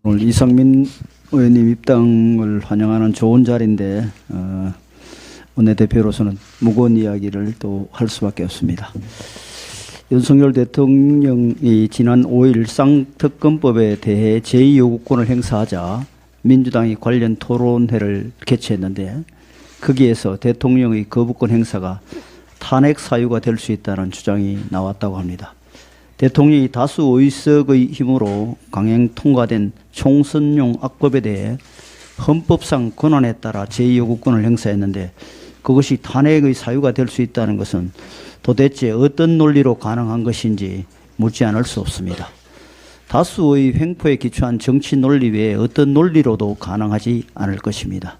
오늘 이상민 의원님 입당을 환영하는 좋은 자리인데 원내대표로서는 무거운 이야기를 또 할 수밖에 없습니다. 윤석열 대통령이 지난 5일 쌍특검법에 대해 제2요구권을 행사하자 민주당이 관련 토론회를 개최했는데 거기에서 대통령의 거부권 행사가 탄핵 사유가 될 수 있다는 주장이 나왔다고 합니다. 대통령이 다수 의석의 힘으로 강행 통과된 총선용 악법에 대해 헌법상 권한에 따라 제2요구권을 행사했는데 그것이 탄핵의 사유가 될 수 있다는 것은 도대체 어떤 논리로 가능한 것인지 묻지 않을 수 없습니다. 다수의 횡포에 기초한 정치 논리 외에 어떤 논리로도 가능하지 않을 것입니다.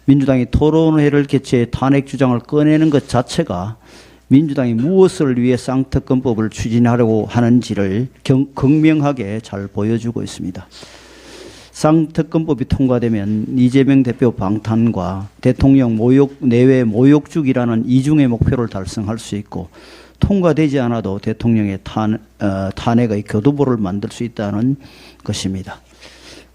민주당이 토론회를 개최해 탄핵 주장을 꺼내는 것 자체가 민주당이 무엇을 위해 쌍특검법을 추진하려고 하는지를 극명하게 잘 보여주고 있습니다. 쌍특검법이 통과되면 이재명 대표 방탄과 대통령 모욕, 내외 모욕주기라는 이중의 목표를 달성할 수 있고 통과되지 않아도 대통령의 탄핵의 교두보를 만들 수 있다는 것입니다.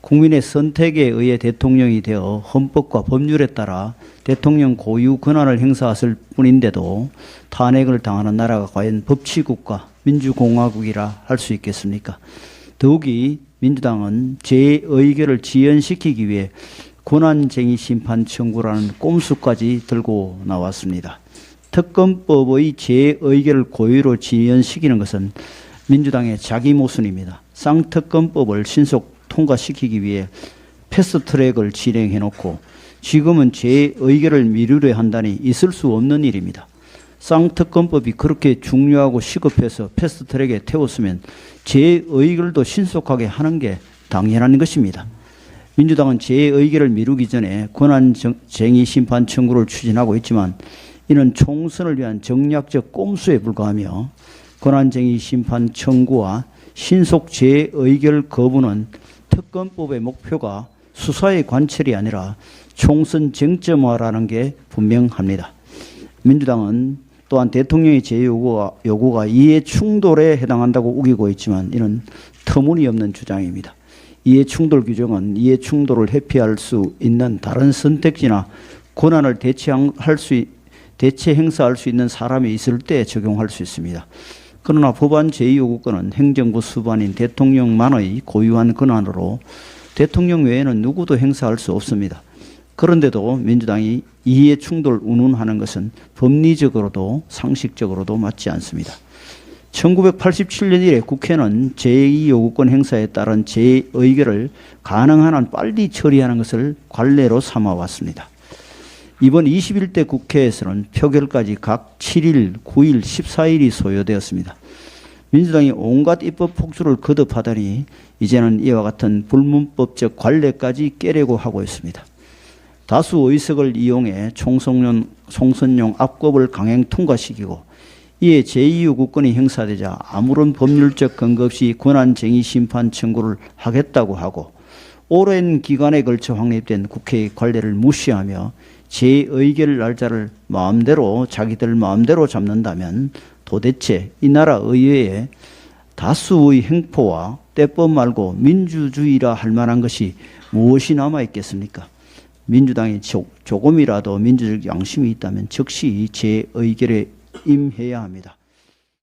국민의 선택에 의해 대통령이 되어 헌법과 법률에 따라 대통령 고유 권한을 행사했을 뿐인데도 탄핵을 당하는 나라가 과연 법치국가, 민주공화국이라 할 수 있겠습니까? 더욱이 민주당은 제 의결을 지연시키기 위해 권한쟁의 심판 청구라는 꼼수까지 들고 나왔습니다. 특검법의 제 의결을 고의로 지연시키는 것은 민주당의 자기 모순입니다. 쌍특검법을 신속 통과시키기 위해 패스트트랙을 진행해놓고 지금은 제 의결을 미루려 한다니 있을 수 없는 일입니다. 쌍특검법이 그렇게 중요하고 시급해서 패스트트랙에 태웠으면 제 의결도 신속하게 하는 게 당연한 것입니다. 민주당은 제 의결을 미루기 전에 권한쟁의 심판 청구를 추진하고 있지만 이는 총선을 위한 정략적 꼼수에 불과하며 권한쟁의 심판 청구와 신속 제의결 거부는 특검법의 목표가 수사의 관철이 아니라 총선 쟁점화라는 게 분명합니다. 민주당은 또한 대통령의 제 요구가 이해충돌에 해당한다고 우기고 있지만 이는 터무니없는 주장입니다. 이해충돌 규정은 이해충돌을 회피할 수 있는 다른 선택지나 권한을 대체 행사할 수 있는 사람이 있을 때 적용할 수 있습니다. 그러나 법안 제2요구권은 행정부 수반인 대통령만의 고유한 권한으로 대통령 외에는 누구도 행사할 수 없습니다. 그런데도 민주당이 이해충돌 운운하는 것은 법리적으로도 상식적으로도 맞지 않습니다. 1987년 이래 국회는 제2요구권 행사에 따른 제 의결을 가능한 한 빨리 처리하는 것을 관례로 삼아왔습니다. 이번 21대 국회에서는 표결까지 각 7일, 9일, 14일이 소요되었습니다. 민주당이 온갖 입법 폭주를 거듭하더니 이제는 이와 같은 불문법적 관례까지 깨려고 하고 있습니다. 다수 의석을 이용해 총선용 악법을 강행 통과시키고 이에 제2요구권이 행사되자 아무런 법률적 근거 없이 권한쟁의 심판 청구를 하겠다고 하고 오랜 기간에 걸쳐 확립된 국회의 관례를 무시하며 제 의결 날짜를 자기들 마음대로 잡는다면 도대체 이 나라 의회에 다수의 행포와 때법 말고 민주주의라 할 만한 것이 무엇이 남아있겠습니까? 민주당이 조금이라도 민주적 양심이 있다면 즉시 제 의결에 임해야 합니다.